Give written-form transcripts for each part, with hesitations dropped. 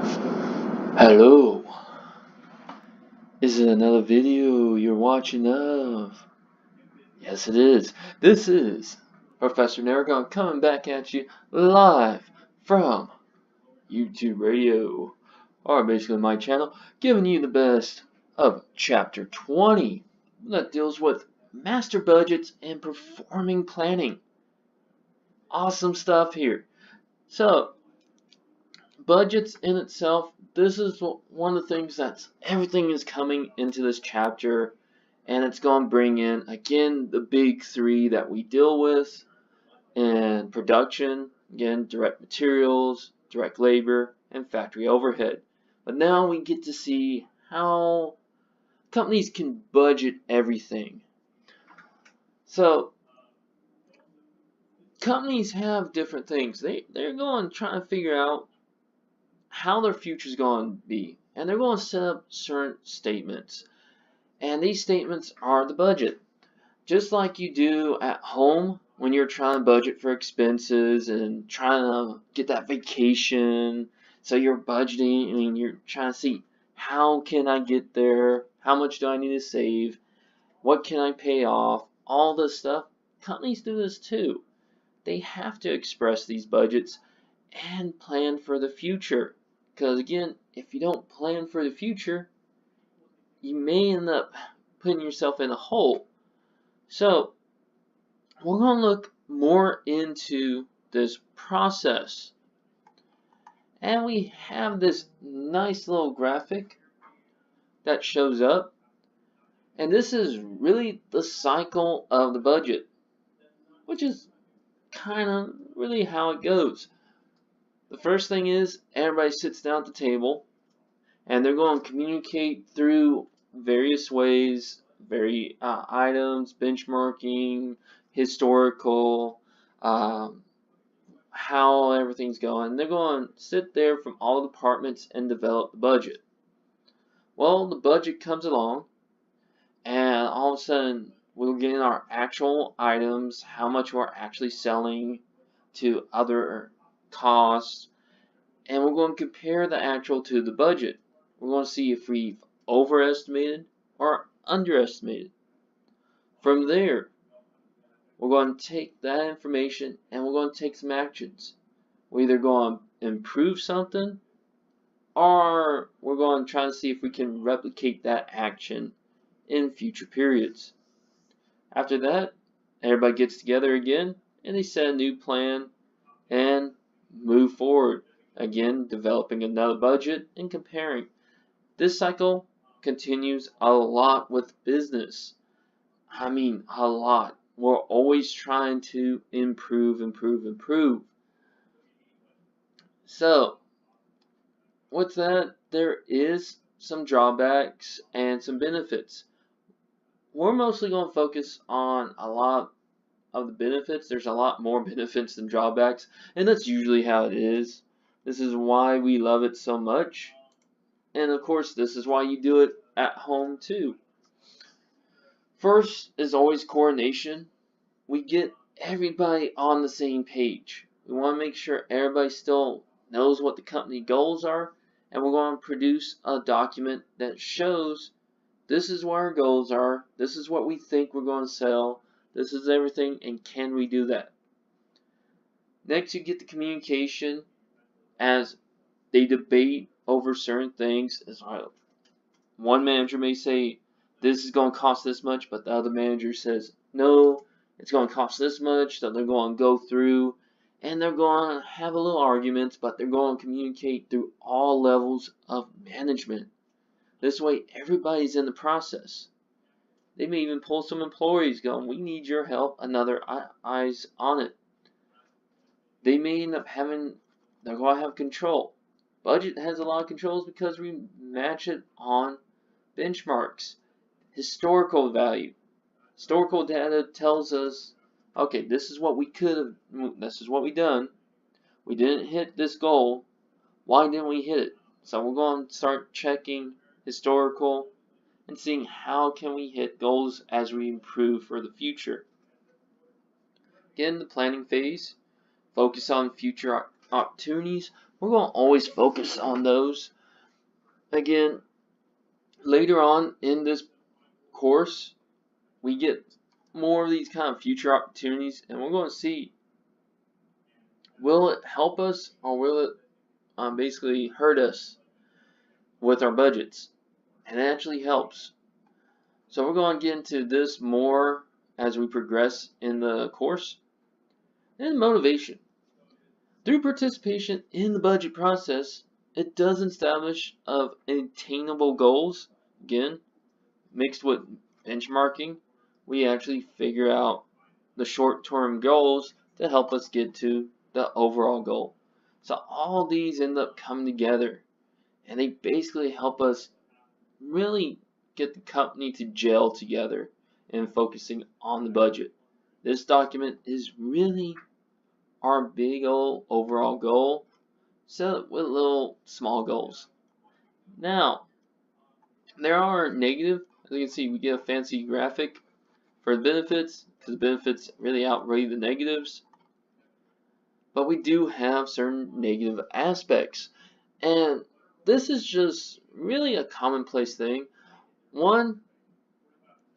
Hello, is it another video you're watching of? Yes it is. This is Professor Narragon coming back at you live from YouTube Radio, or basically my channel, giving you the best of Chapter 20 that deals with master budgets and performing planning. Awesome stuff here. So, budgets in itself, this is one of the things that's everything is coming into this chapter, and it's going to bring in again the big three that we deal with in production. Again, direct materials, direct labor, and factory overhead. But now we get to see how companies can budget everything. So companies have different things. They're going to try to figure out how their future is going to be, and they're going to set up certain statements, and these statements are the budget, just like you do at home when you're trying to budget for expenses and trying to get that vacation. So you're budgeting and you're trying to see, how can I get there, how much do I need to save, what can I pay off, all this stuff. Companies do this too. They have to express these budgets and plan for the future. Because again, if you don't plan for the future, you may end up putting yourself in a hole. So, we're going to look more into this process. And we have this nice little graphic that shows up. And this is really the cycle of the budget, which is kind of really how it goes. The first thing is everybody sits down at the table and they're going to communicate through various ways, items, benchmarking, historical, how everything's going. They're going to sit there from all departments and develop the budget. Well, the budget comes along and all of a sudden we'll get in our actual items, how much we're actually selling to other costs, and we're going to compare the actual to the budget. We're going to see if we've overestimated or underestimated. From there, we're going to take that information and we're going to take some actions. We're either going to improve something, or we're going to try to see if we can replicate that action in future periods. After that, everybody gets together again and they set a new plan and move forward. Again, developing another budget and comparing. This cycle continues a lot with business. I mean, a lot. We're always trying to improve. So, with that, there is some drawbacks and some benefits. We're mostly going to focus on a lot of the benefits. There's a lot more benefits than drawbacks, and that's usually how it is. This is why we love it so much. And of course, this is why you do it at home too. First is always coordination. We get everybody on the same page. We want to make sure everybody still knows what the company goals are, and we're going to produce a document that shows this is what our goals are, this is what we think we're going to sell, this is everything, and can we do that? Next, you get the communication as they debate over certain things. As well, one manager may say this is going to cost this much, but the other manager says no, it's going to cost this much. So they're going to go through and they're going to have a little arguments, but they're going to communicate through all levels of management. This way everybody's in the process. They may even pull some employees going, we need your help, another eyes on it. They may end up they're going to have control. Budget has a lot of controls because we match it on benchmarks. Historical value. Historical data tells us, okay, this is what we could have, this is what we done. We didn't hit this goal. Why didn't we hit it? So we're going to start checking historical and seeing how can we hit goals as we improve for the future. Again, the planning phase. Focus on future opportunities we're going to always focus on those. Again, later on in this course, we get more of these kind of future opportunities, and we're going to see, will it help us or will it basically hurt us with our budgets? And it actually helps. So we're going to get into this more as we progress in the course. And motivation. Through participation in the budget process, it does establish of attainable goals. Again, mixed with benchmarking, we actually figure out the short-term goals to help us get to the overall goal. So all these end up coming together, and they basically help us really get the company to gel together and focusing on the budget. This document is really our big old overall goal, set with little small goals. Now, there are negative. As you can see, we get a fancy graphic for the benefits, because the benefits really outweigh the negatives. But we do have certain negative aspects. And this is just really a commonplace thing. One,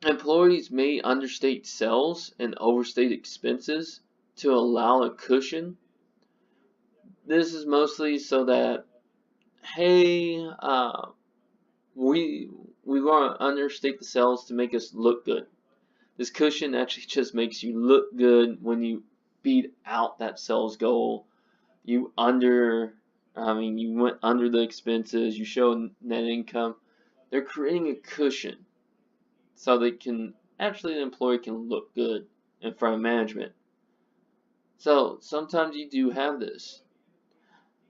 employees may understate sales and overstate expenses to allow a cushion. This is mostly so that, hey, we want to understate the sales to make us look good. This cushion actually just makes you look good when you beat out that sales goal. You went under the expenses, you show net income. They're creating a cushion so they can, actually the employee can look good in front of management. So sometimes you do have this.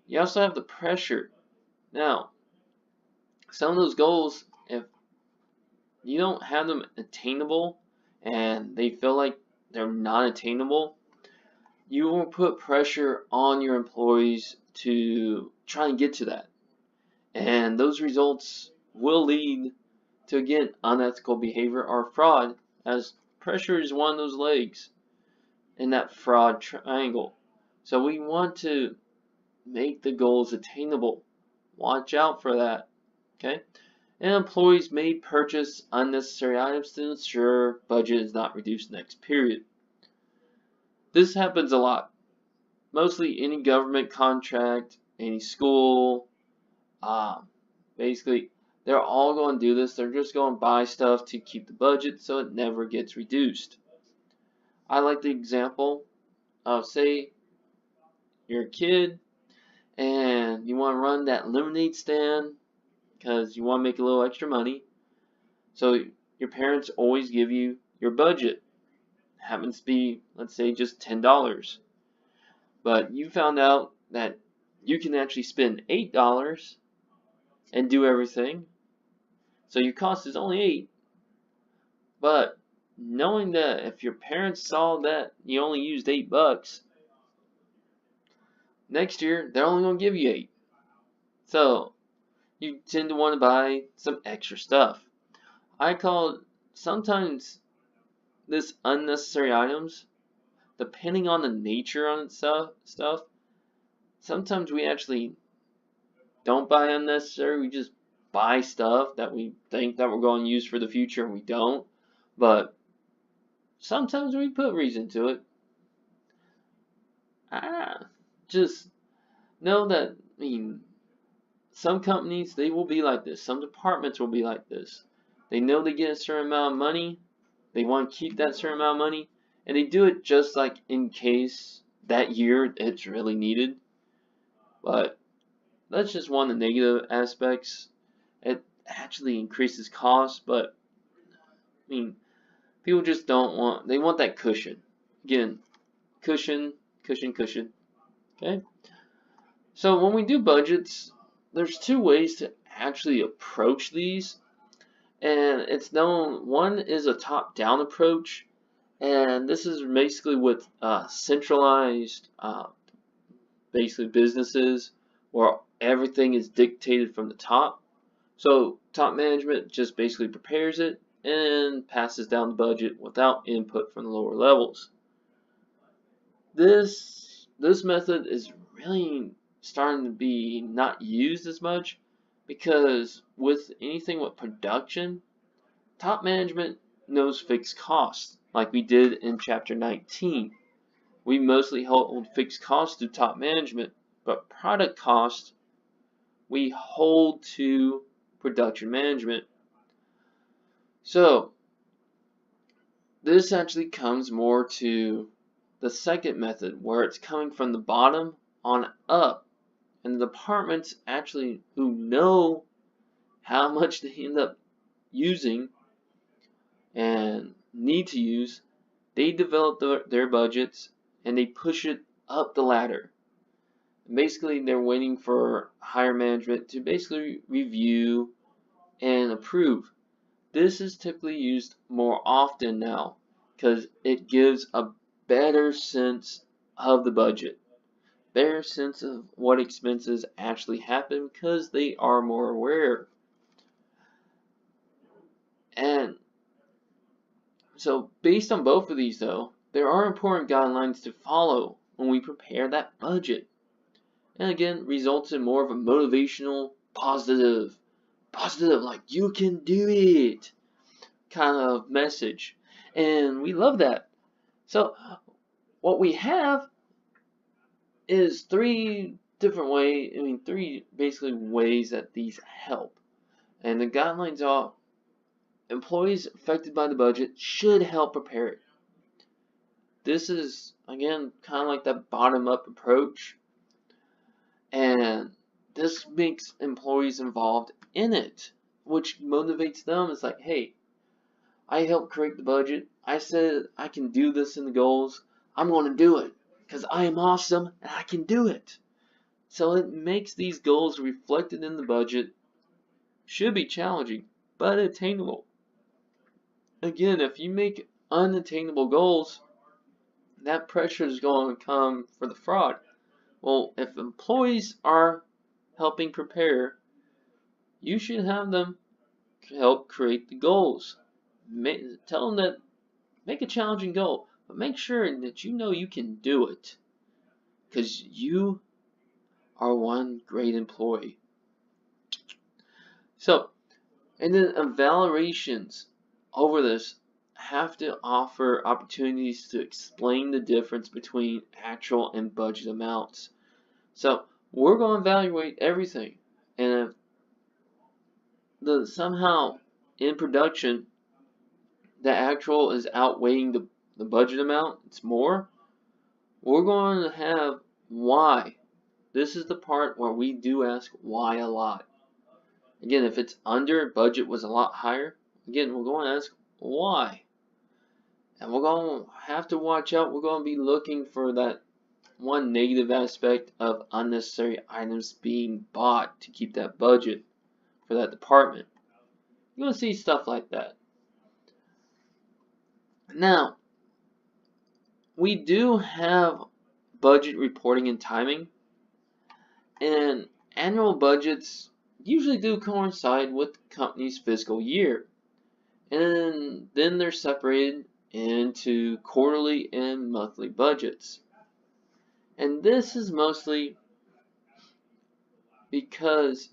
You also have the pressure. Now, some of those goals, if you don't have them attainable and they feel like they're not attainable, you will put pressure on your employees to try and get to that. And those results will lead to, again, unethical behavior or fraud, as pressure is one of those legs in that fraud triangle. So we want to make the goals attainable. Watch out for that. Okay? And employees may purchase unnecessary items to ensure budget is not reduced next period. This happens a lot. Mostly any government contract, any school, basically they're all going to do this. They're just going to buy stuff to keep the budget so it never gets reduced. I like the example of, say, you're a kid and you want to run that lemonade stand because you want to make a little extra money. So your parents always give you your budget. It happens to be, let's say, just $10. But you found out that you can actually spend $8 and do everything. So your cost is only $8. But knowing that if your parents saw that you only used $8, next year they're only going to give you $8. So you tend to want to buy some extra stuff. I call it sometimes this unnecessary items, depending on the nature on stuff. Sometimes we actually don't buy unnecessary. We just buy stuff that we think that we're going to use for the future and we don't. But sometimes we put reason to it. Just know that, some companies, they will be like this. Some departments will be like this. They know they get a certain amount of money. They want to keep that certain amount of money. And they do it just like in case that year it's really needed. But that's just one of the negative aspects. It actually increases costs, but people just don't want, they want that cushion. Again, cushion. Okay? So when we do budgets, there's two ways to actually approach these. And it's known, one is a top-down approach. And this is basically with centralized basically businesses where everything is dictated from the top. So top management just basically prepares it and passes down the budget without input from the lower levels. This method is really starting to be not used as much, because with anything with production, top management knows fixed costs, like we did in chapter 19. We mostly hold fixed costs to top management, but product costs we hold to production management. So this actually comes more to the second method, where it's coming from the bottom on up, and the departments actually who know how much they end up using and need to use, they develop their budgets and they push it up the ladder. Basically, they're waiting for higher management to basically review and approve. This is typically used more often now because it gives a better sense of the budget, better sense of what expenses actually happen because they are more aware. And so based on both of these though, there are important guidelines to follow when we prepare that budget. And again, results in more of a motivational, positive, like you can do it kind of message. And we love that. So what we have is three basically ways that these help. And the guidelines are: employees affected by the budget should help prepare it. This is, again, kind of like that bottom-up approach. And this makes employees involved in it, which motivates them. It's like, hey, I helped create the budget. I said I can do this in the goals. I'm going to do it because I am awesome and I can do it. So it makes these goals reflected in the budget. Should be challenging, but attainable. Again, if you make unattainable goals, that pressure is going to come for the fraud. Well, if employees are helping prepare, you should have them help create the goals. Tell them that make a challenging goal, but make sure that you know you can do it, because you are one great employee. So, and then evaluations over this have to offer opportunities to explain the difference between actual and budget amounts. So we're going to evaluate everything, and if somehow in production the actual is outweighing the budget amount, it's more, we're going to have why. This is the part where we do ask why a lot. Again, if it's under, budget was a lot higher, again, we're going to ask why. And we're going to have to watch out. We're going to be looking for that one negative aspect of unnecessary items being bought to keep that budget for that department. You're going to see stuff like that. Now, we do have budget reporting and timing, and annual budgets usually do coincide with the company's fiscal year, and then they're separated into quarterly and monthly budgets. And this is mostly because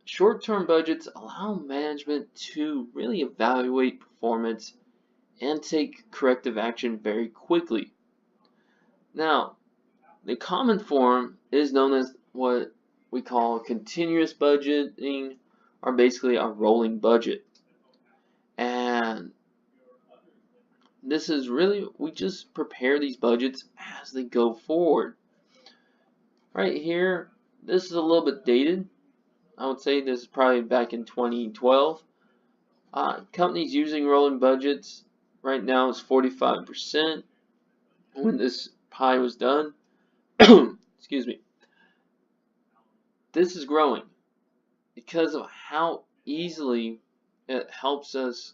short-term budgets allow management to really evaluate performance and take corrective action very quickly. Now, the common form is known as what we call continuous budgeting, or basically a rolling budget. And this is really, we just prepare these budgets as they go forward. Right here, this is a little bit dated. I would say this is probably back in 2012. Companies using rolling budgets right now is 45% when this pie was done. Excuse me. This is growing because of how easily it helps us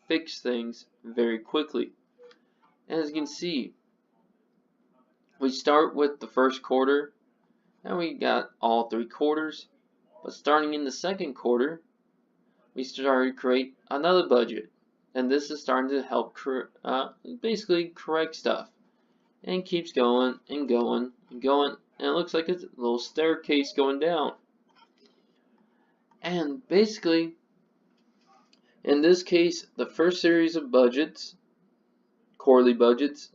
fix things very quickly. And as you can see, we start with the first quarter and we got all 3 quarters, but starting in the second quarter we started to create another budget, and this is starting to help basically correct stuff, and keeps going and going and going and it looks like it's a little staircase going down. And basically, in this case, the first series of budgets, quarterly budgets,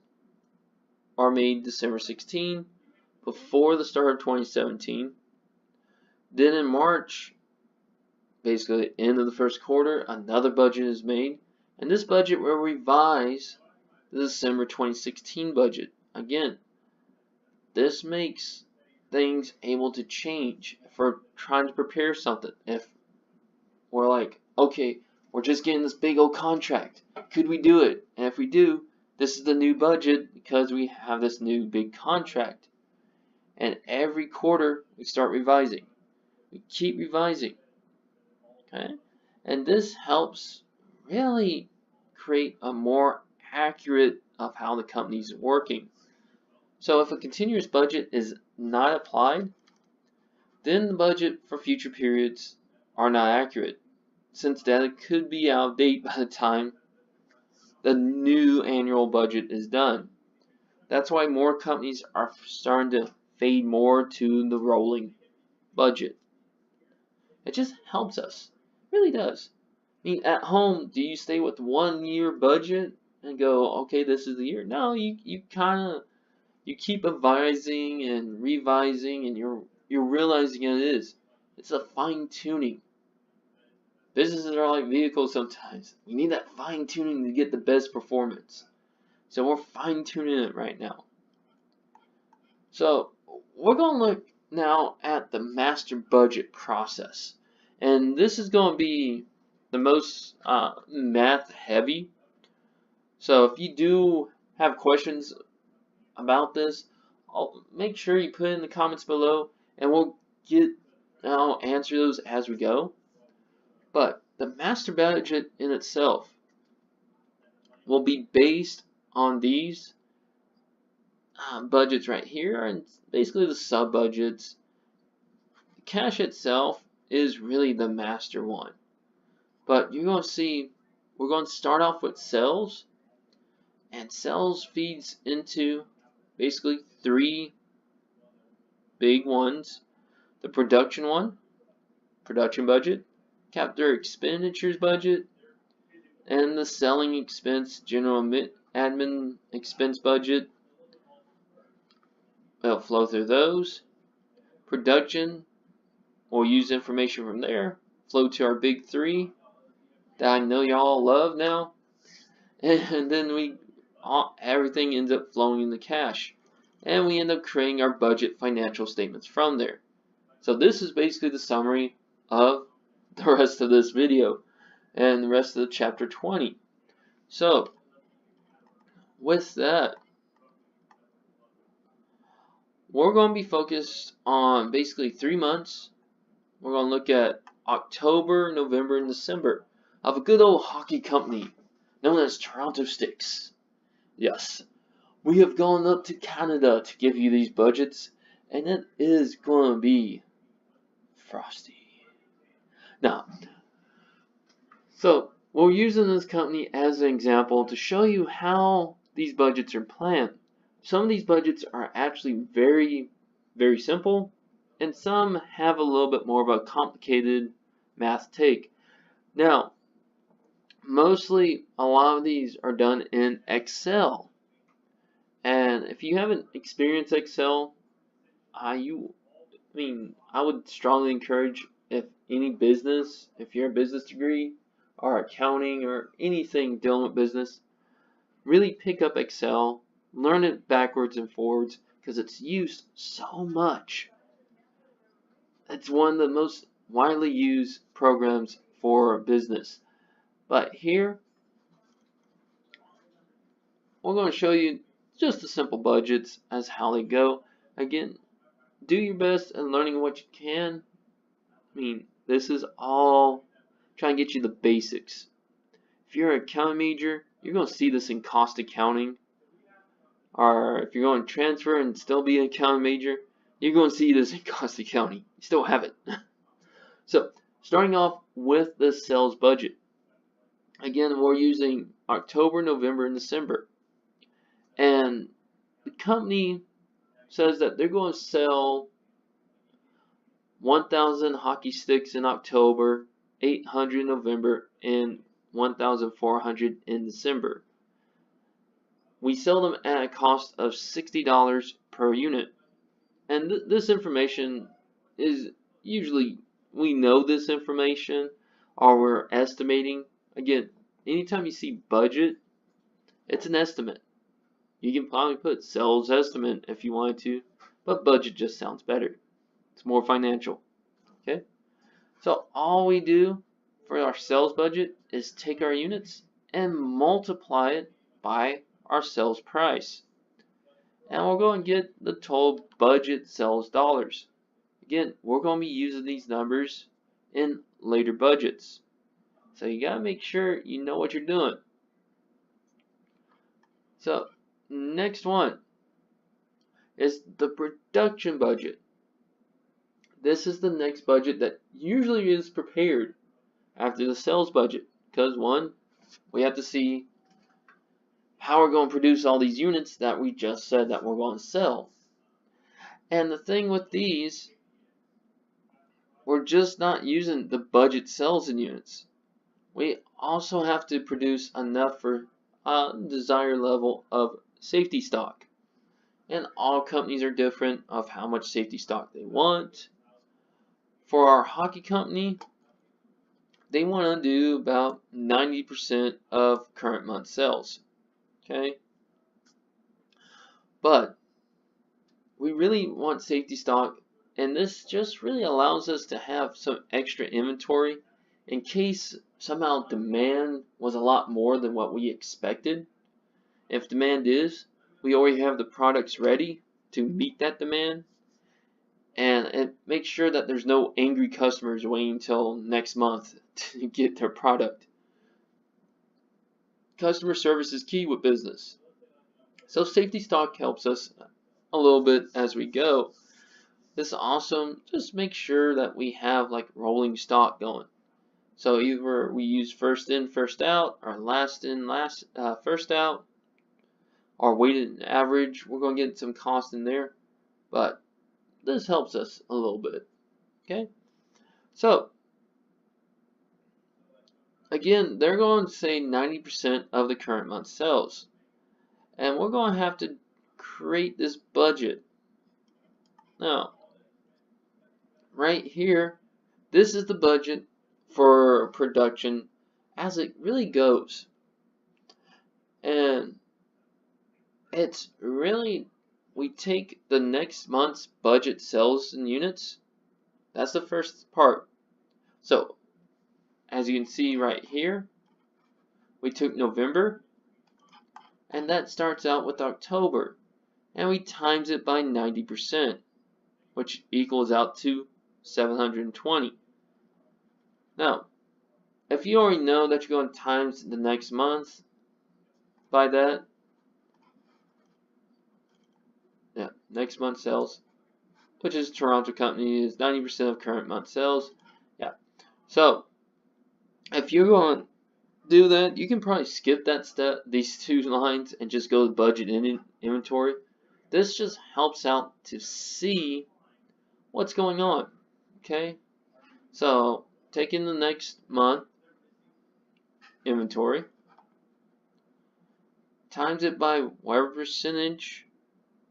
are made December 16, before the start of 2017. Then in March, basically at the end of the first quarter, another budget is made, and this budget will revise the December 2016 budget. Again, this makes things able to change if we're trying to prepare something. If we're like, okay, we're just getting this big old contract, could we do it? And if we do, this is the new budget because we have this new big contract. And every quarter we start revising. We keep revising. Okay? And this helps really create a more accurate of how the company's working. So if a continuous budget is not applied, then the budget for future periods are not accurate, since data could be out of date by the time the new annual budget is done. That's why more companies are starting to fade more to the rolling budget. It just helps us. It really does. I mean, at home, do you stay with 1 year budget and go, okay, this is the year? No, you keep advising and revising, and you're realizing it is. It's a fine tuning. Businesses are like vehicles sometimes. We need that fine tuning to get the best performance. So we're fine tuning it right now. So we're going to look now at the master budget process. And this is going to be the most math heavy. So if you do have questions about this, I'll make sure you put it in the comments below, and I'll answer those as we go. But the master budget in itself will be based on these budgets right here, and basically the sub budgets. The cash itself is really the master one, but you're going to see we're going to start off with sales, and sales feeds into basically 3 big ones: the production one, production budget, capital expenditures budget, and the selling expense, general admin expense budget. We'll flow through those. Production, we'll use information from there, flow to our big 3 that I know y'all love now, and then everything ends up flowing into cash, and we end up creating our budget financial statements from there. So this is basically the summary of the rest of this video and the rest of the chapter 20. So with that, we're going to be focused on basically 3 months. We're going to look at October, November, and December of a good old hockey company known as Toronto Sticks. Yes, we have gone up to Canada to give you these budgets, and it is going to be frosty. Now, so we're using this company as an example to show you how these budgets are planned. Some of these budgets are actually very, very simple, and some have a little bit more of a complicated math take. Now, mostly a lot of these are done in Excel, and if you haven't experienced Excel, I would strongly encourage, if you're a business degree or accounting or anything dealing with business, really pick up Excel, learn it backwards and forwards, because it's used so much. It's one of the most widely used programs for business. But here, we're going to show you just the simple budgets as how they go. Again, do your best in learning what you can. This is all trying to get you the basics. If you're an accounting major, you're going to see this in cost accounting. Or if you're going to transfer and still be an accounting major, you're going to see this in cost accounting. You still have it. So, starting off with the sales budget. Again, we're using October, November, and December. And the company says that they're going to sell 1,000 hockey sticks in October, 800 in November, and 1,400 in December. We sell them at a cost of $60 per unit. And this information is usually, we know this information, or we're estimating. Again, anytime you see budget, it's an estimate. You can probably put sales estimate if you wanted to, but budget just sounds better. It's more financial. Okay? So all we do for our sales budget is take our units and multiply it by our sales price. And we're going to get the total budget sales dollars. Again, we're going to be using these numbers in later budgets. So you got to make sure you know what you're doing. So next one is the production budget. This is the next budget that usually is prepared after the sales budget, because one, we have to see how we're going to produce all these units that we just said that we're going to sell. And the thing with these, we're just not using the budget sales in units. We also have to produce enough for a desired level of safety stock. And all companies are different of how much safety stock they want. For our hockey company, they want to do about 90% of current month sales. Okay? But we really want safety stock, and this just really allows us to have some extra inventory in case somehow demand was a lot more than what we expected. If demand is, we already have the products ready to meet that demand, and it makes sure that there's no angry customers waiting until next month to get their product. Customer service is key with business. So safety stock helps us a little bit as we go. This also just makes sure that we have like rolling stock going. So either we use first in, first out, or last in, first out, or weighted average. We're going to get some cost in there, but this helps us a little bit. Okay, so again, they're going to say 90% of the current month's sales, and we're going to have to create this budget. Now, right here, this is the budget for production as it really goes, and it's really, we take the next month's budget sales in units. That's the first part. So as you can see right here, we took November, and that starts out with October, and we times it by 90%, which equals out to 720. Now, if you already know that you're going to times the next month by that, next month sales, which is Toronto company, is 90% of current month sales. Yeah. So if you're going to do that, you can probably skip that step, these two lines, and just go to budget and inventory. This just helps out to see what's going on. Okay. So taking the next month inventory, times it by whatever percentage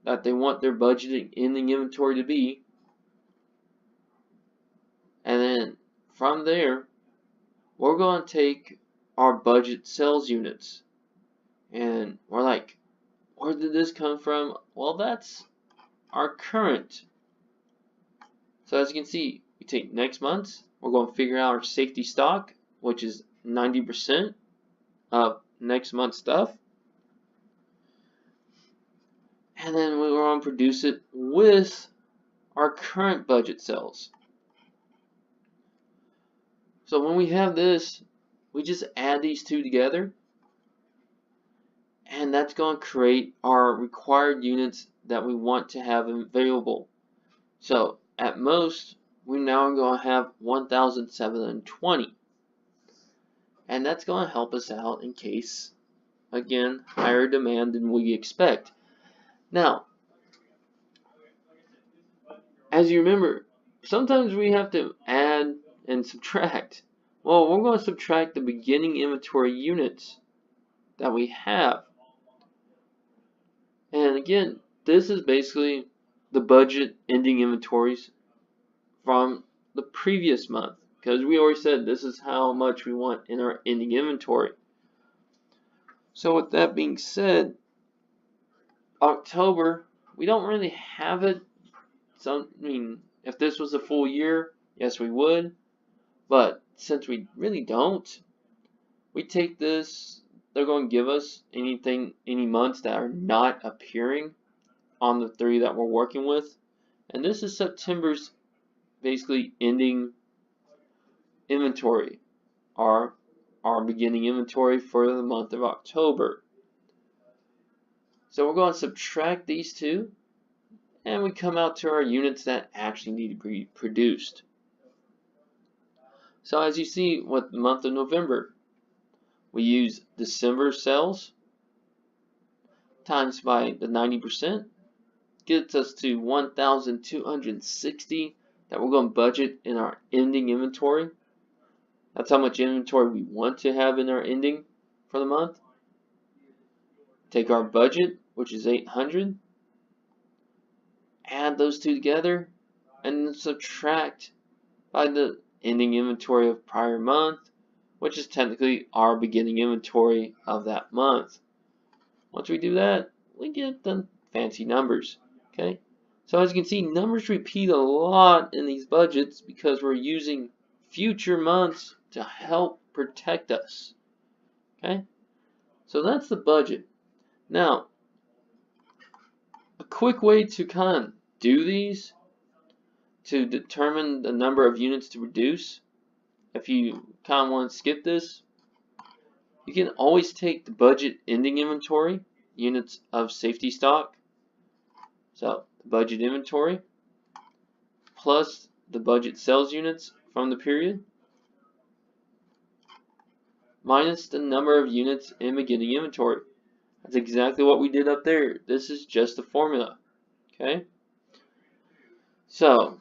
that they want their budgeting ending inventory to be, and then from there we're going to take our budget sales units, and we're like, where did this come from? Well, that's our current. So as you can see, we take next month, we're going to figure out our safety stock, which is 90% of next month's stuff. And then we're going to produce it with our current budget sales. So when we have this, we just add these two together, and that's going to create our required units that we want to have available. So at most, we're now going to have 1,720. And that's going to help us out in case, again, higher demand than we expect. Now, as you remember, sometimes we have to add and subtract. Well, we're going to subtract the beginning inventory units that we have. And again, this is basically the budget ending inventories from the previous month, because we already said this is how much we want in our ending inventory. So with that being said, October, we don't really have it. I mean, if this was a full year, yes we would. But since we really don't, we take this, they're going to give us any months that are not appearing on the 3 that we're working with. And this is September's basically ending inventory, our beginning inventory for the month of October. So we're going to subtract these two, and we come out to our units that actually need to be produced. So as you see with the month of November, we use December sales times by the 90%, gets us to 1,260 that we're going to budget in our ending inventory. That's how much inventory we want to have in our ending for the month. Take our budget, which is 800, add those two together, and then subtract by the ending inventory of prior month, which is technically our beginning inventory of that month. Once we do that, we get the fancy numbers. Okay, so as you can see, numbers repeat a lot in these budgets because we're using future months to help protect us. Okay, so that's the budget. Now, a quick way to kind of do these to determine the number of units to produce, if you kind of want to skip this, you can always take the budget ending inventory, units of safety stock, so the budget inventory, plus the budget sales units from the period, minus the number of units in beginning inventory. That's exactly what we did up there. This is just a formula. Okay? So,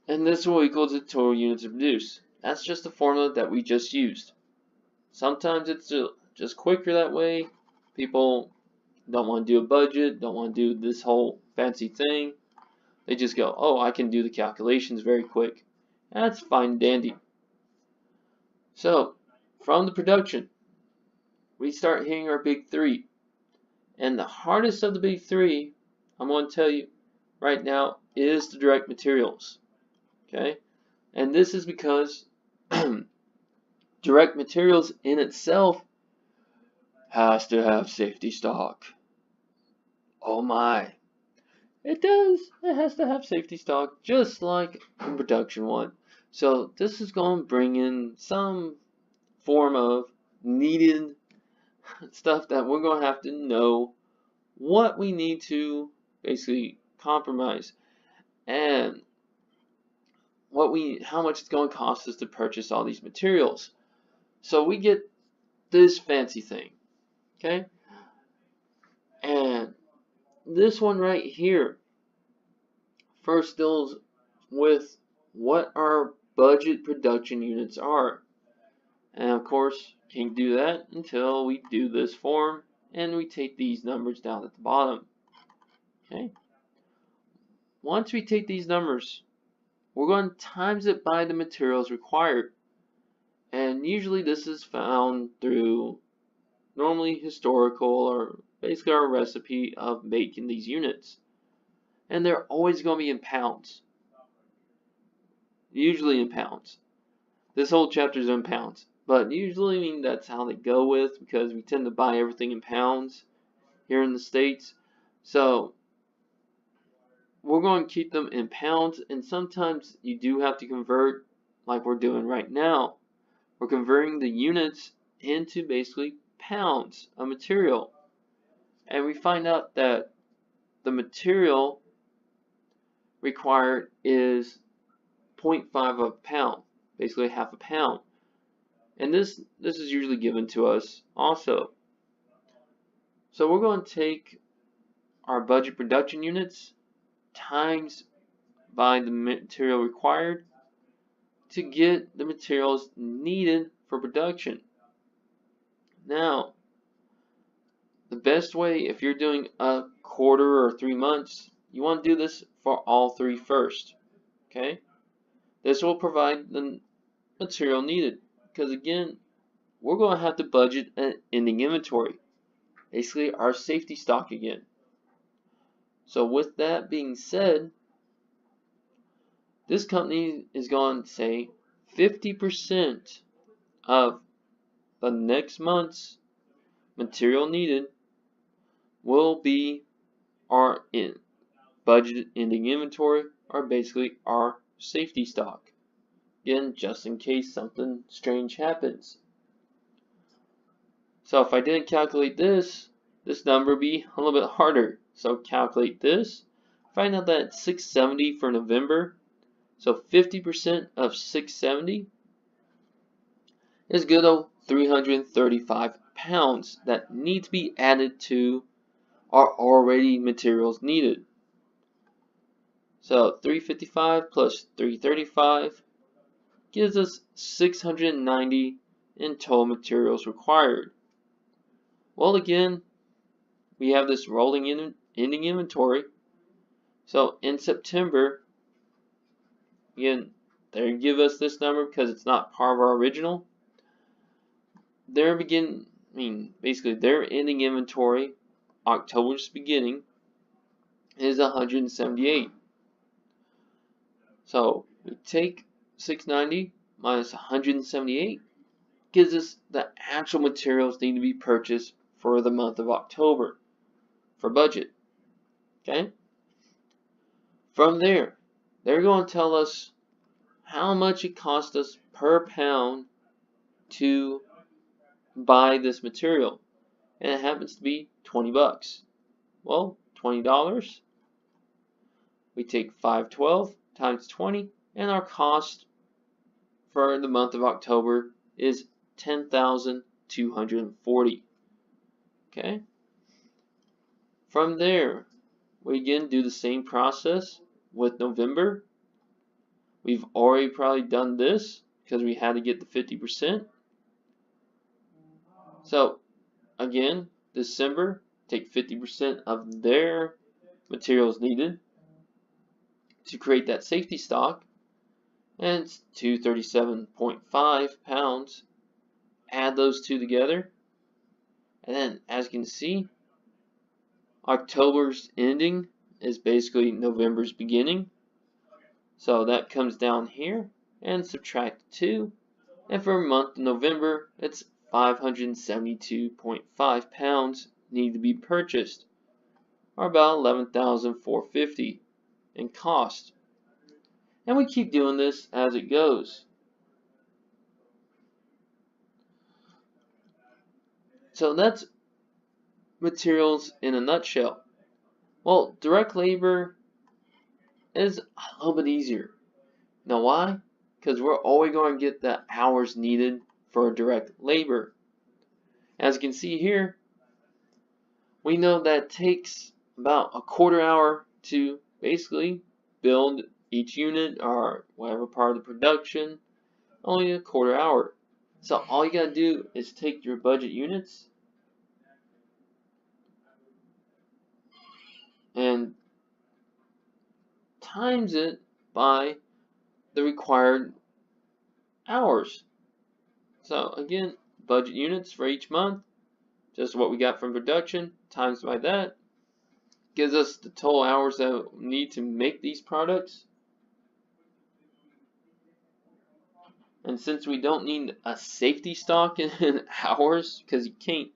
and this will equal the total units produced. That's just the formula that we just used. Sometimes it's just quicker that way. People don't want to do a budget, don't want to do this whole fancy thing. They just go, oh, I can do the calculations very quick. That's fine and dandy. So, from the production, we start hitting our big 3. And the hardest of the big 3, I'm going to tell you right now, is the direct materials. Okay? And this is because direct materials in itself has to have safety stock. Oh my. It does. It has to have safety stock, just like the production one. So this is going to bring in some form of needed stuff that we're going to have to know what we need to basically compromise and how much it's going to cost us to purchase all these materials. So we get this fancy thing, okay? And this one right here first deals with what our budget production units are. And of course, can't do that until we do this form and we take these numbers down at the bottom. Okay? Once we take these numbers, we're going to times it by the materials required. And usually this is found through normally historical or basically our recipe of making these units. And they're always going to be in pounds. Usually in pounds. This whole chapter is in pounds. But usually, I mean, that's how they go with, because we tend to buy everything in pounds here in the States. So we're going to keep them in pounds, and sometimes you do have to convert, like we're doing right now. We're converting the units into basically pounds of material. And we find out that the material required is 0.5 of a pound, basically half a pound. And this is usually given to us also. So we're going to take our budget production units times buy the material required to get the materials needed for production. Now, the best way, if you're doing a quarter or 3 months, you want to do this for all three first. Okay? This will provide the material needed, because again, we're going to have to budget an ending inventory, basically our safety stock again. So with that being said, this company is going to say 50% of the next month's material needed will be our budgeted ending inventory, or basically our safety stock. Again, just in case something strange happens. So if I didn't calculate this number would be a little bit harder. So calculate this. Find out that it's 670 for November. So 50% of 670 is good old 335 pounds that need to be added to our already materials needed. So 355 plus 335 gives us 690 in total materials required. Well, again, we have this rolling ending inventory. So in September, again, they give us this number because it's not part of our original. Basically their ending inventory, October's beginning, is 178. So we take 690 minus 178, gives us the actual materials need to be purchased for the month of October for budget. Okay? From there, they're going to tell us how much it cost us per pound to buy this material, and it happens to be 20 bucks. Well, $20, we take 512 times 20, and our cost for the month of October is 10,240. Okay? From there, we again do the same process with November. We've already probably done this because we had to get the 50%. So again, December, take 50% of their materials needed to create that safety stock, and it's 237.5 pounds. Add those two together, and then as you can see, October's ending is basically November's beginning. So that comes down here and subtract 2, and for a month of November, it's 572.5 pounds need to be purchased, or about 11,450 in cost. And we keep doing this as it goes. So that's materials in a nutshell. Well, direct labor is a little bit easier. Now why? Because we're always going to get the hours needed for direct labor. As you can see here, we know that it takes about a quarter hour to basically build each unit or whatever part of the production, only a quarter hour. So all you gotta do is take your budget units and times it by the required hours. So again, budget units for each month, just what we got from production, times by that, gives us the total hours that we need to make these products. And since we don't need a safety stock in hours, because you can't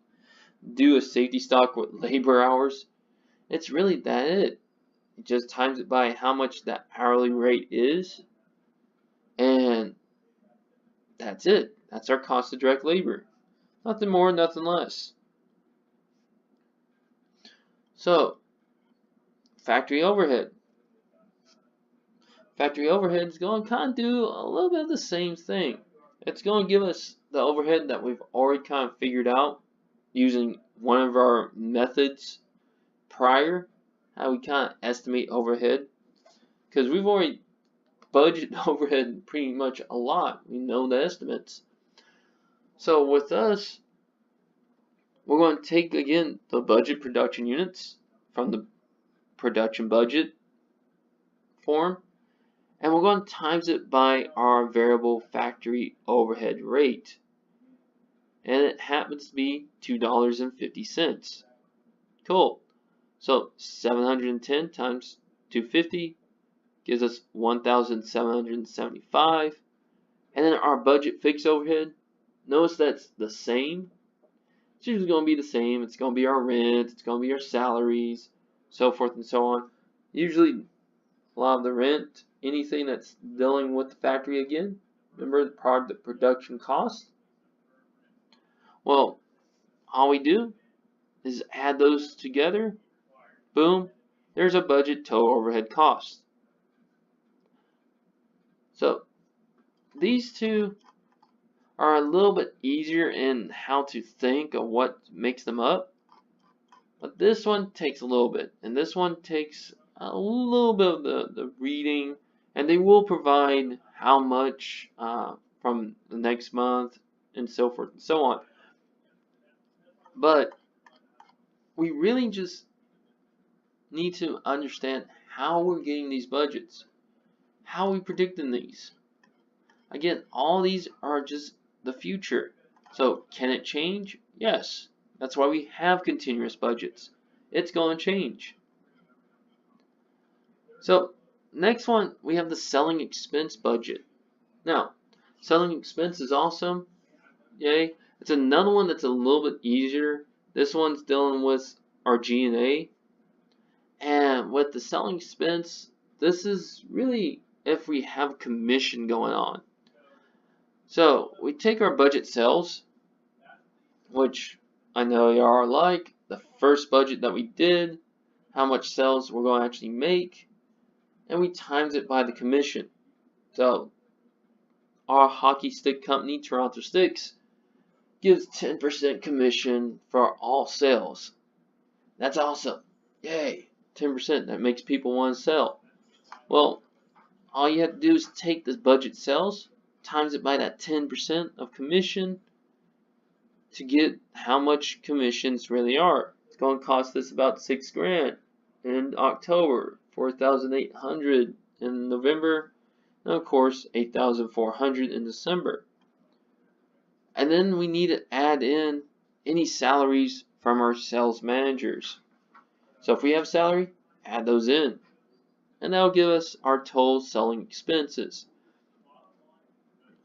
do a safety stock with labor hours, it's really that it. It just times it by how much that hourly rate is, and that's it. That's our cost of direct labor. Nothing more, nothing less. So, factory overhead. Factory overhead is going to kind of do a little bit of the same thing. It's going to give us the overhead that we've already kind of figured out using one of our methods prior, how we kind of estimate overhead. because we've already budgeted overhead pretty much a lot. We know the estimates. So with us, we're going to take again the budget production units from the production budget form, and we're going to times it by our variable factory overhead rate, and it happens to be $2.50. Cool. So 710 times 250 gives us 1,775, and then our budget fixed overhead, notice that's the same. It's usually going to be the same. It's going to be our rent, it's going to be our salaries, so forth and so on. Usually a lot of the rent, anything that's dealing with the factory again, remember part of the production cost. Well, all we do is add those together. Boom, there's a budget total overhead cost. So these two are a little bit easier in how to think of what makes them up, but this one takes a little bit, and this one takes a little bit of the reading, and they will provide how much from the next month and so forth and so on. But we really just need to understand how we're getting these budgets, how we predicting these. Again, all these are just the future. So can it change? Yes. That's why we have continuous budgets. It's going to change. So next one, we have the selling expense budget. Now, selling expense is awesome. Yay. It's another one that's a little bit easier. This one's dealing with our G&A. And with the selling expense, this is really if we have commission going on. So we take our budget sales, which I know you are like the first budget that we did, how much sales we're going to actually make, and we times it by the commission. So our hockey stick company, Toronto Sticks, gives 10% commission for all sales. That's awesome. Yay, 10%. That makes people want to sell. Well, all you have to do is take this budget sales, times it by that 10% of commission to get how much commissions really are. It's going to cost us about $6,000 in October, $4,800 in November, and of course $8,400 in December. And then we need to add in any salaries from our sales managers. So if we have salary, add those in, and that'll give us our total selling expenses.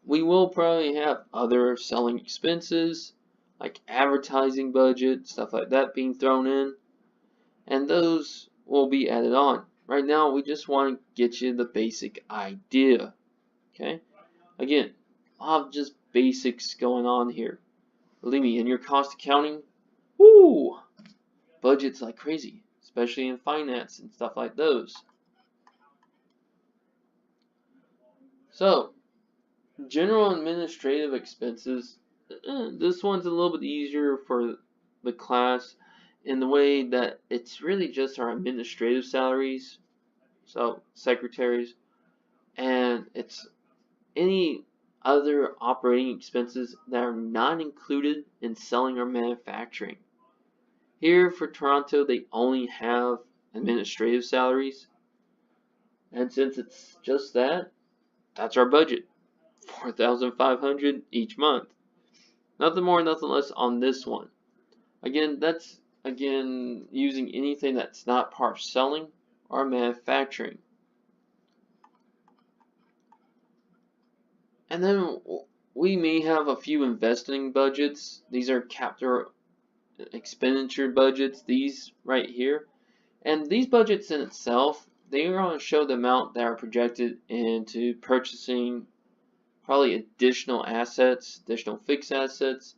We will probably have other selling expenses like advertising budget, stuff like that being thrown in, and those will be added on. Right now we just want to get you the basic idea. Okay, again, a lot of just basics going on here. Believe me, in your cost accounting, woo, budgets like crazy, especially in finance and stuff like those. So general administrative expenses, this one's a little bit easier for the class in the way that it's really just our administrative salaries, so secretaries, and it's any other operating expenses that are not included in selling or manufacturing. Here for Toronto, they only have administrative salaries, and since it's just that, that's our budget. $4,500 each month. Nothing more, nothing less on this one. Again, that's using anything that's not part of selling or manufacturing. And then we may have a few investing budgets. These are capital expenditure budgets, these right here. And these budgets in itself, they are going to show the amount that are projected into purchasing probably additional assets, additional fixed assets,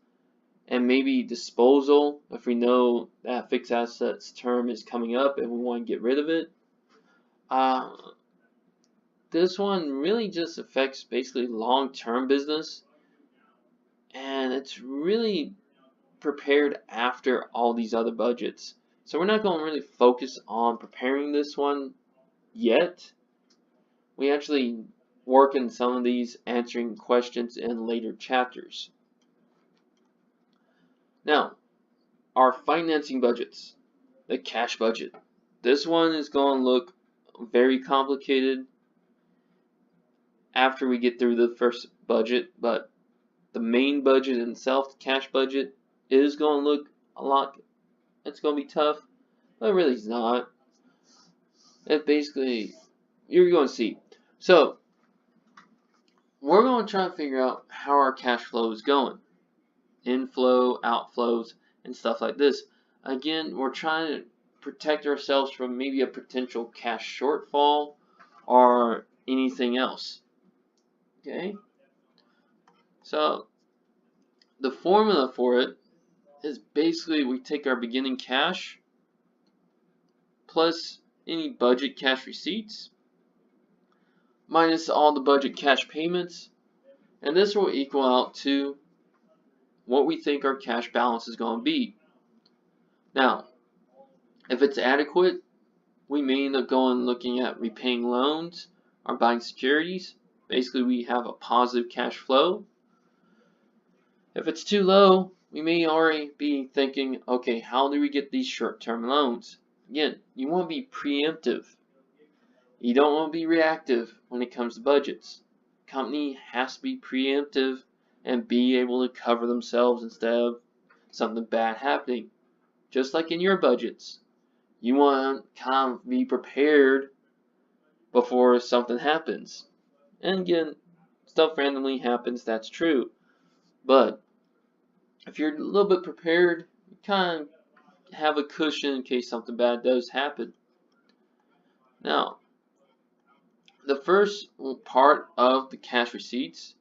and maybe disposal if we know that fixed assets term is coming up and we want to get rid of it. This one really just affects basically long-term business, and it's really prepared after all these other budgets. So we're not going to really focus on preparing this one yet. we actually work in some of these answering questions in later chapters. Now, our financing budgets, the cash budget. This one is going to look very complicated after we get through the first budget, but the main budget itself, the cash budget, is going to look a lot, it's going to be tough, but it really is not. It basically, you're going to see. So, we're going to try to figure out how our cash flow is going. Inflow, outflows, and stuff like this. Again, we're trying to protect ourselves from maybe a potential cash shortfall or anything else. Okay? So, the formula for it is basically we take our beginning cash plus any budget cash receipts minus all the budget cash payments, and this will equal out to what we think our cash balance is going to be. Now, if it's adequate, we may end up going looking at repaying loans or buying securities. Basically, we have a positive cash flow. If it's too low, we may already be thinking, okay, how do we get these short-term loans? Again, you want to be preemptive. You don't want to be reactive when it comes to budgets. Company has to be preemptive and be able to cover themselves instead of something bad happening. Just like in your budgets, you want to kind of be prepared before something happens. And again, stuff randomly happens, that's true. But if you're a little bit prepared, you kind of have a cushion in case something bad does happen. Now, the first part of the cash receipts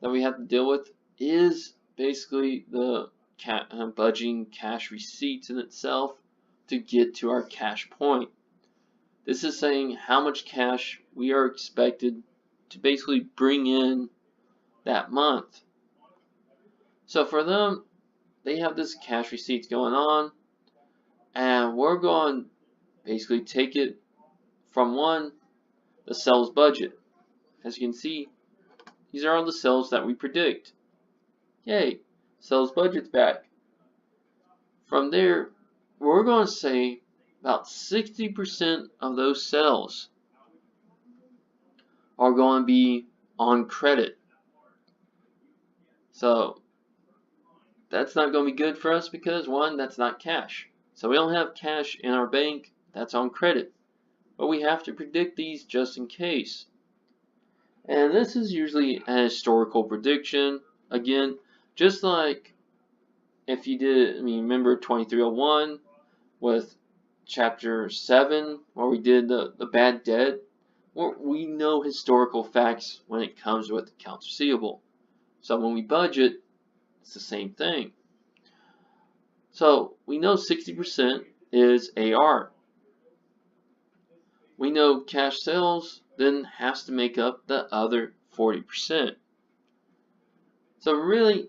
that we have to deal with is basically the budgeting cash receipts in itself to get to our cash point. This is saying how much cash we are expected to basically bring in that month. So for them, they have this cash receipts going on, and we're going to basically take it from the sales budget. As you can see, these are all the sales that we predict. Yay, sales budget's back. From there, we're going to say about 60% of those sales are going to be on credit. So that's not going to be good for us because one, that's not cash. So we don't have cash in our bank, that's on credit. But we have to predict these just in case. And this is usually a historical prediction. Again, just like if you did, remember 2301 with chapter 7 where we did the bad debt? We know historical facts when it comes with accounts receivable. So when we budget, it's the same thing. So we know 60% is AR. We know cash sales then has to make up the other 40%. So really,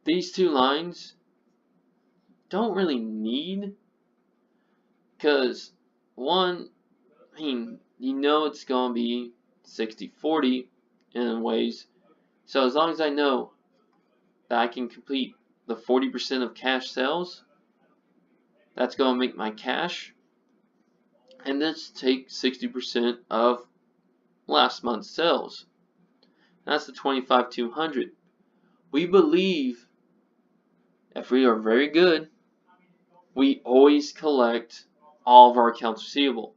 these two lines don't really need, because one, you know it's going to be 60-40 in ways. So as long as I know that I can complete the 40% of cash sales, that's going to make my cash. And let's take 60% of last month's sales. That's the 25,200. We believe if we are very good, we always collect all of our accounts receivable.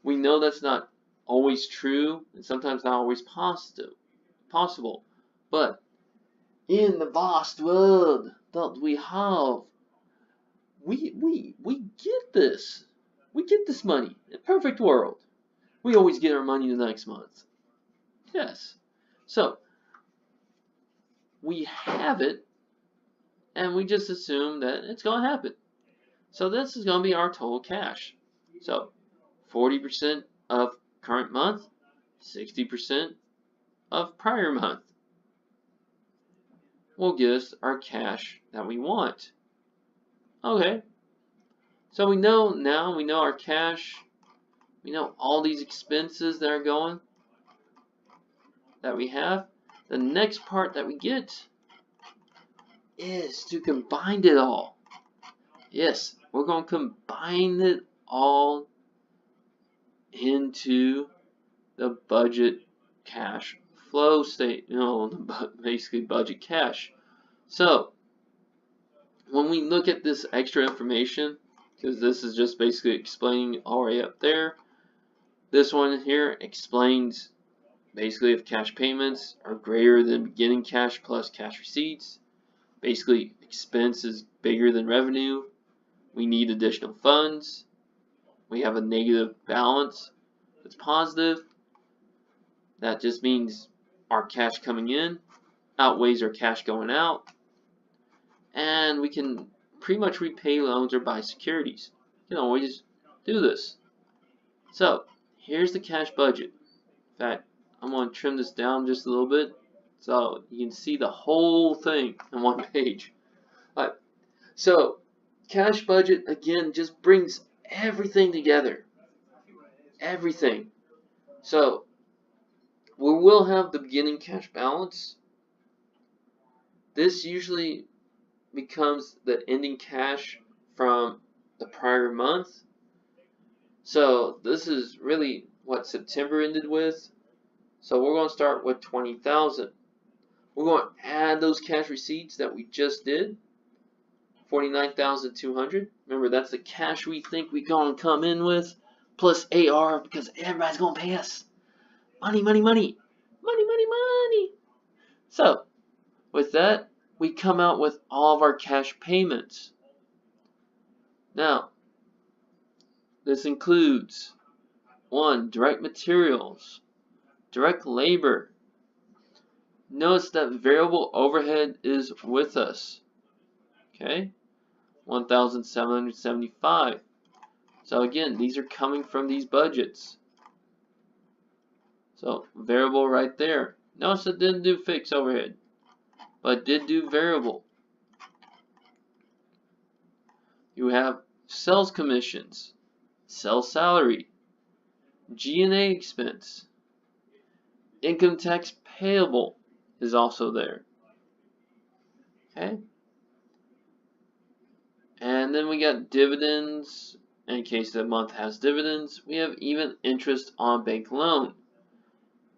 We know that's not always true and sometimes not always possible. But in the vast world that we have, we get this. We get this money. In a perfect world, we always get our money the next month. Yes. So, we have it, and we just assume that it's going to happen. So this is going to be our total cash. So, 40% of current month, 60% of prior month will give us our cash that we want. Okay. So we know now, we know our cash we know all these expenses that are going, that we have. The next part that we get is to combine it all. Yes, we're going to combine it all into the budget cash flow state, basically budget cash. So when we look at this extra information, because this is just basically explaining already up there, this one here explains basically if cash payments are greater than beginning cash plus cash receipts, basically expense is bigger than revenue, we need additional funds, we have a negative balance that's positive, that just means our cash coming in outweighs our cash going out, and we can pretty much repay loans or buy securities. You can always do this. So here's the cash budget. In fact, I'm going to trim this down just a little bit so you can see the whole thing on one page. Alright, so cash budget again just brings everything together. Everything. So we will have the beginning cash balance. This usually becomes the ending cash from the prior month. So this is really what September ended with. So we're going to start with 20,000. We're going to add those cash receipts that we just did, 49,200. Remember, that's the cash we think we're going to come in with, plus AR, because everybody's going to pay us. Money, money, money. Money, money, money. So, with that, we come out with all of our cash payments. Now, this includes 1. Direct materials, direct labor. Notice that variable overhead is with us. Okay, 1,775. So again, these are coming from these budgets. So variable right there. Notice it didn't do fixed overhead, but it did do variable. You have sales commissions, sales salary, G&A expense, income tax payable is also there. Okay, and then we got dividends. In case the month has dividends, we have even interest on bank loan.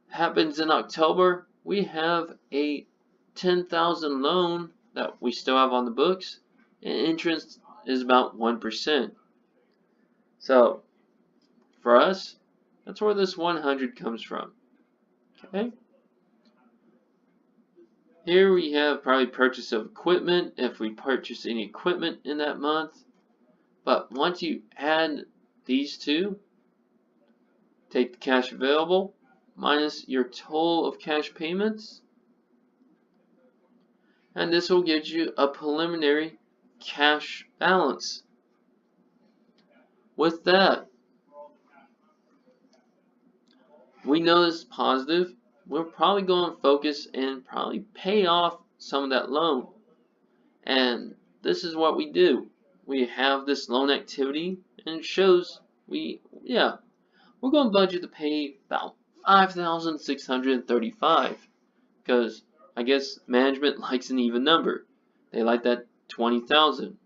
Happens in October, we have a 10,000 loan that we still have on the books, and interest is about 1%. So for us, that's where this 100 comes from. Okay. Here we have probably purchase of equipment if we purchase any equipment in that month. But once you add these two, take the cash available minus your total of cash payments, and this will give you a preliminary cash balance. With that, we know this is positive. We're probably going to focus and probably pay off some of that loan. And this is what we do. We have this loan activity, and it shows we're going to budget to pay about 5,635, because I guess management likes an even number. They like that 20,000.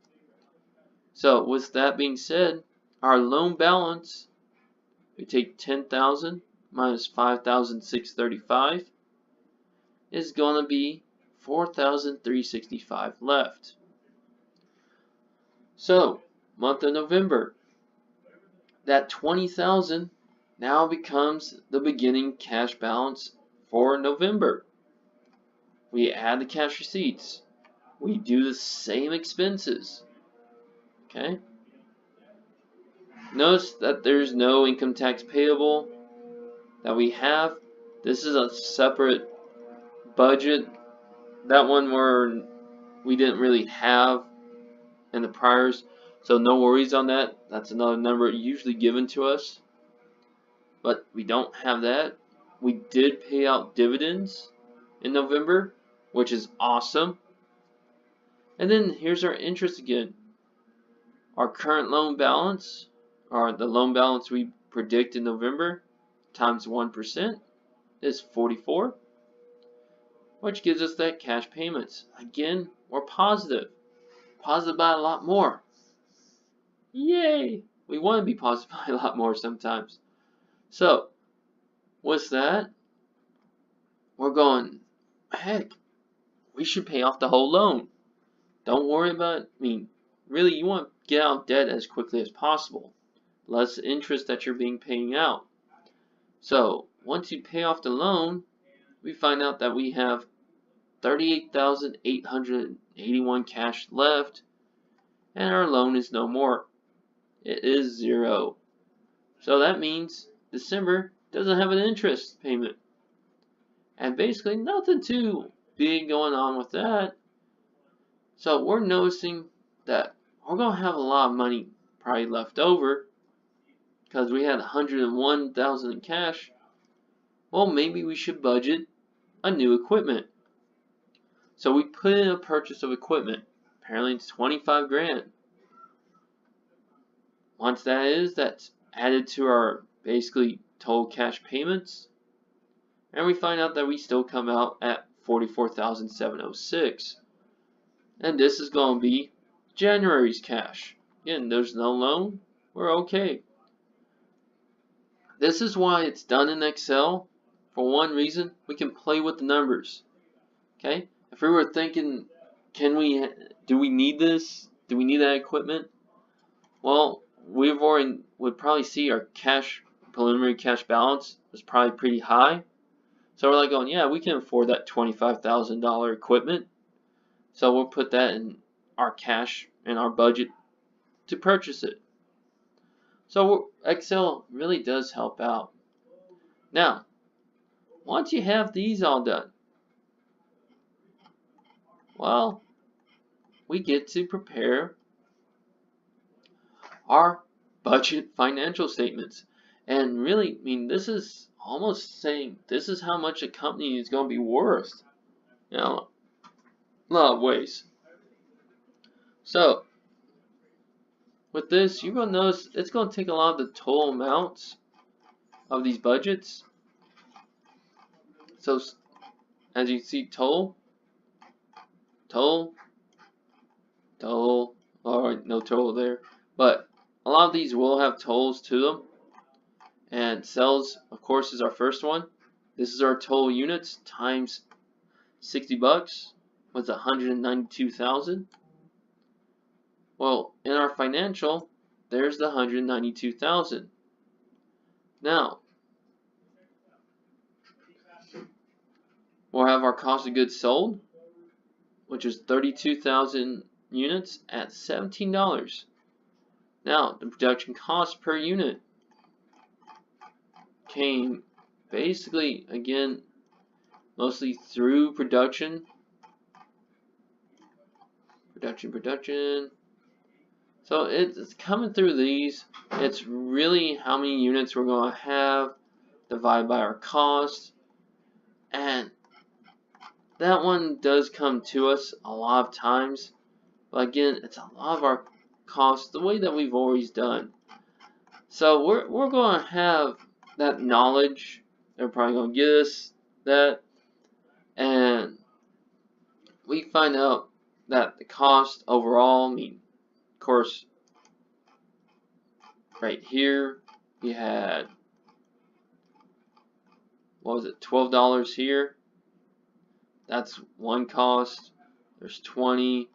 So with that being said, our loan balance, we take 10,000 minus 5,635 is going to be 4,365 left. So, month of November, that 20,000 now becomes the beginning cash balance for November. We add the cash receipts. We do the same expenses. Okay? Notice that there's no income tax payable that we have. This is a separate budget. That one we didn't really have in the priors, so no worries on that. That's another number usually given to us, but we don't have that. We did pay out dividends in November, which is awesome. And then here's our interest again. Our current loan balance, or the loan balance we predict in November times 1% is 44, which gives us that cash payments. Again, we're positive by a lot more. Yay! We want to be positive by a lot more sometimes. So, with that, we're going, heck, we should pay off the whole loan. Don't worry about, really, you want to get out of debt as quickly as possible. Less interest that you're paying out. So, once you pay off the loan, we find out that we have $38,881 cash left, and our loan is no more. It is 0. So that means December doesn't have an interest payment. And basically nothing too big going on with that. So we're noticing that we're going to have a lot of money probably left over because we had $101,000 in cash. Well, maybe we should budget a new equipment. So we put in a purchase of equipment. Apparently it's 25 grand. Once that's added to our basically total cash payments. And we find out that we still come out at $44,706. And this is going to be January's cash. Again, there's no loan. We're okay. This is why it's done in Excel. For one reason, we can play with the numbers. Okay? If we were thinking, do we need this? Do we need that equipment? Well, would probably see our preliminary cash balance was probably pretty high. So we're like going, yeah, we can afford that $25,000 equipment. So we'll put that in our cash and our budget to purchase it. So Excel really does help out. Now, once you have these all done, well, we get to prepare our budget financial statements. And really, this is almost saying this is how much a company is going to be worth. You know, a lot of ways. So, with this, you're going to notice it's going to take a lot of the total amounts of these budgets. So, as you see, total. Alright, no total there. But a lot of these will have totals to them. And sales, of course, is our first one. This is our total units times 60 bucks. Was 192,000. Well, in our financial, there's the 192,000. Now, we'll have our cost of goods sold, which is 32,000 units at $17. Now, the production cost per unit came basically, again, mostly through production. So it's coming through these. It's really how many units we're going to have divided by our cost. And that one does come to us a lot of times. But again, it's a lot of our costs the way that we've always done. So we're going to have that knowledge. They're probably going to get us that. And we find out that the cost overall, of course, right here, we had, what was it, $12 here. That's one cost. There's 20.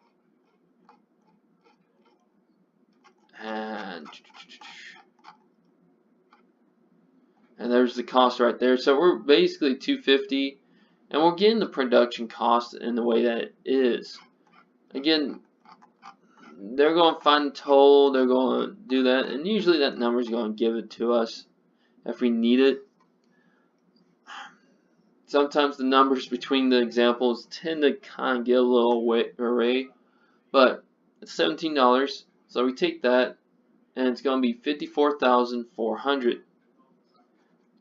And there's the cost right there. So we're basically $250. And we're getting the production cost in the way that it is. Again, they're going to find the total, they're going to do that, and usually that number is going to give it to us if we need it. Sometimes the numbers between the examples tend to kind of get a little array, but it's $17, so we take that, and it's going to be $54,400.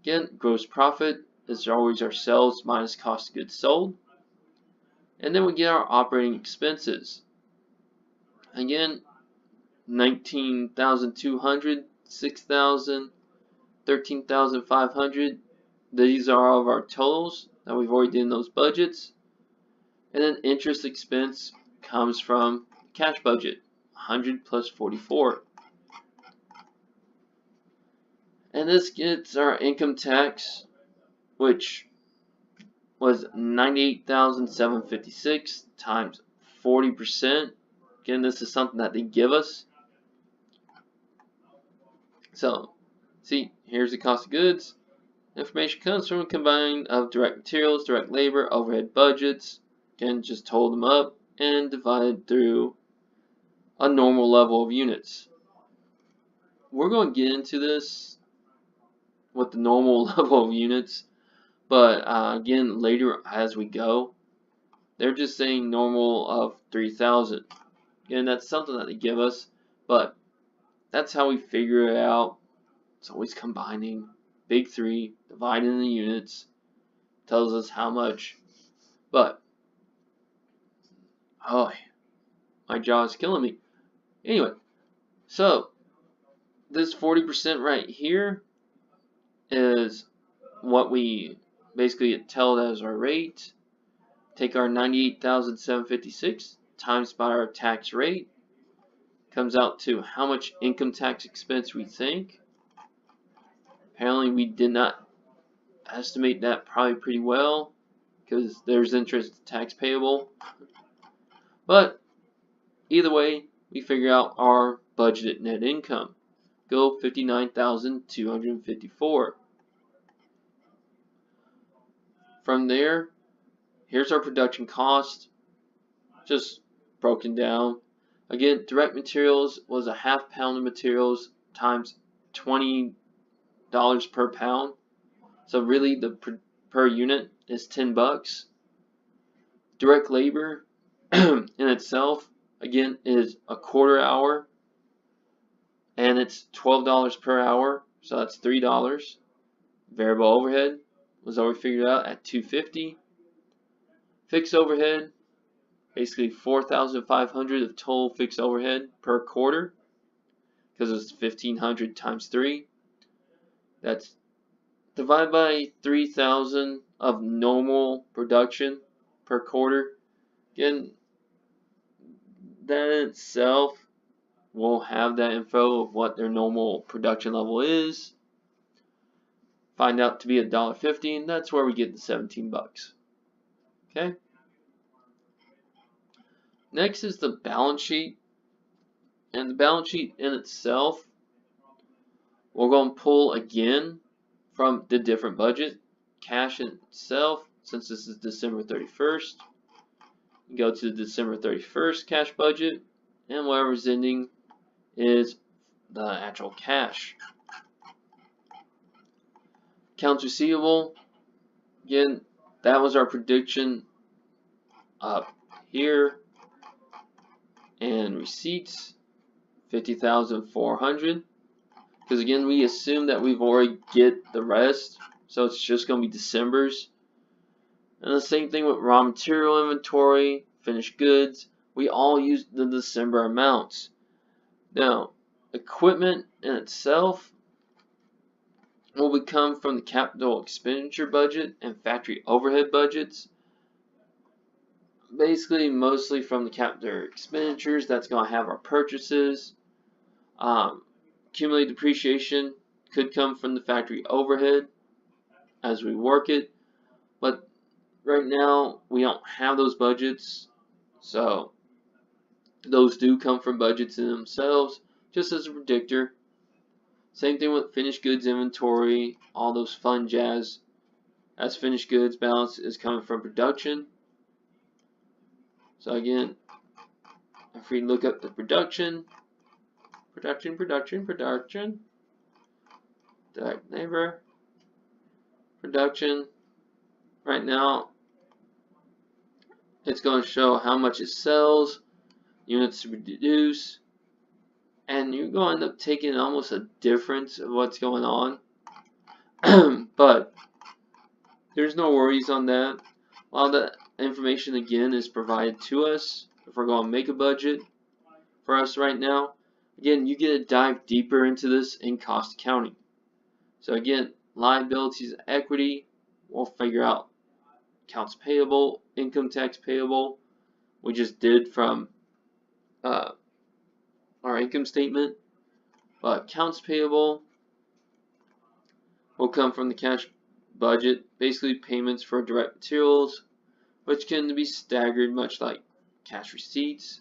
Again, gross profit is always our sales minus cost of goods sold. And then we get our operating expenses. Again, $19,200, $6,000, $13,500. These are all of our totals that we've already did in those budgets. And then interest expense comes from cash budget, 100 plus 44. And this gets our income tax, which was $98,756 times 40%. Again, this is something that they give us. So, see, here's the cost of goods. Information comes from a combine of direct materials, direct labor, overhead budgets. Again, just total them up and divided through a normal level of units. We're going to get into this with the normal level of units, but again, later as we go. They're just saying normal of 3,000. Again, that's something that they give us, but that's how we figure it out. It's always combining. Big 3, dividing the units, tells us how much. But, oh, my jaw is killing me. Anyway, so this 40% right here is what we basically tell as our rate. Take our 98,756 times by our tax rate. Comes out to how much income tax expense we think. Apparently we did not estimate that probably pretty well because there's interest tax payable. But either way, we figure out our budgeted net income. Go 59,254. From there, here's our production cost, just broken down. Again, direct materials was a half pound of materials times $20 per pound. So really the per unit is $10. Direct labor in itself, again, is a quarter hour, and it's $12 per hour, so that's $3. Variable overhead was already figured out at $250. Fixed overhead, basically $4,500 of total fixed overhead per quarter, because it's $1,500 times 3. That's divided by 3,000 of normal production per quarter. Again, that in itself will have that info of what their normal production level is. Find out to be $1.50, and that's where we get the $17. Okay. Next is the balance sheet, and the balance sheet in itself, we're going to pull again from the different budget. Cash in itself, since this is December 31st, you go to the December 31st cash budget, and whatever's ending is the actual cash. Accounts receivable, again, that was our prediction up here. And receipts, 50,400. Because again, we assume that we've already get the rest, so it's just going to be December's. And the same thing with raw material inventory, finished goods. We all use the December amounts. Now, equipment in itself will come from the capital expenditure budget and factory overhead budgets. Basically, mostly from the capital expenditures. That's going to have our purchases. Accumulated depreciation could come from the factory overhead as we work it, but right now we don't have those budgets, so those do come from budgets in themselves, just as a predictor. Same thing with finished goods inventory, all those fun jazz, as finished goods balance is coming from production. So again, if we look up the production, direct labor, production, right now, it's going to show how much it sells, units to produce, and you're going to end up taking almost a difference of what's going on. But there's no worries on that. A lot of that information again is provided to us if we're going to make a budget for us right now. Again, you get to dive deeper into this in cost accounting. So again, liabilities, equity, we'll figure out accounts payable, income tax payable. We just did from our income statement, but accounts payable will come from the cash budget, basically payments for direct materials, which can be staggered much like cash receipts.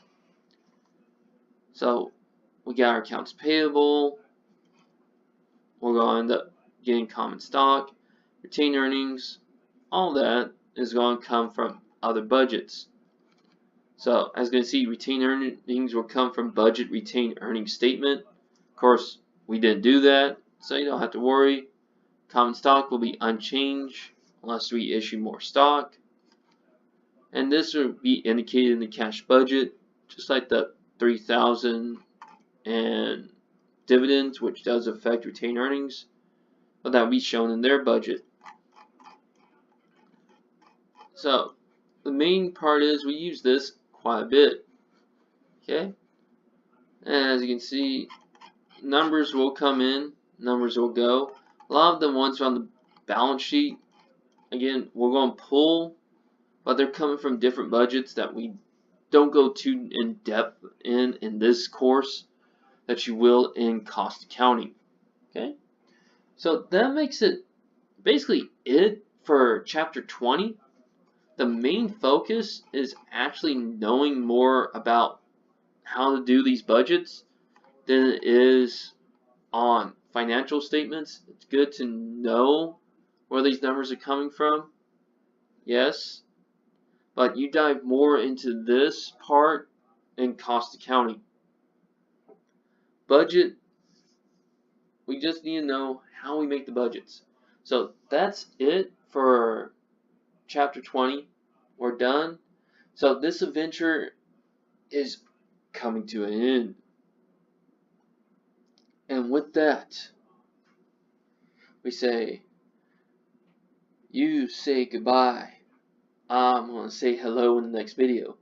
So we got our accounts payable. We're going to end up getting common stock, retained earnings. All that is going to come from other budgets. So as you can see, retained earnings will come from budget retained earnings statement. Of course, we didn't do that, so you don't have to worry. Common stock will be unchanged unless we issue more stock. And this will be indicated in the cash budget, just like the $3,000 and dividends, which does affect retained earnings, but that will be shown in their budget. So the main part is we use this quite a bit. Okay, and as you can see, numbers will come in, numbers will go. A lot of the ones on the balance sheet, again, we're going to pull, but they're coming from different budgets that we don't go too in depth in this course that you will in cost accounting. Okay, so that makes it basically it for chapter 20. The main focus is actually knowing more about how to do these budgets than it is on financial statements. It's good to know where these numbers are coming from, yes, but you dive more into this part in cost accounting. Budget, we just need to know how we make the budgets. So that's it for chapter 20. We're done. So this adventure is coming to an end. And with that, we say, you say goodbye. I'm going to say hello in the next video.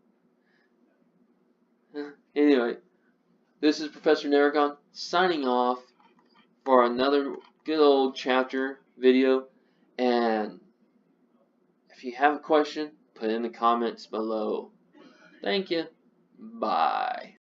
Anyway, this is Professor Naragon signing off for another good old chapter video. And if you have a question, put it in the comments below. Thank you. Bye.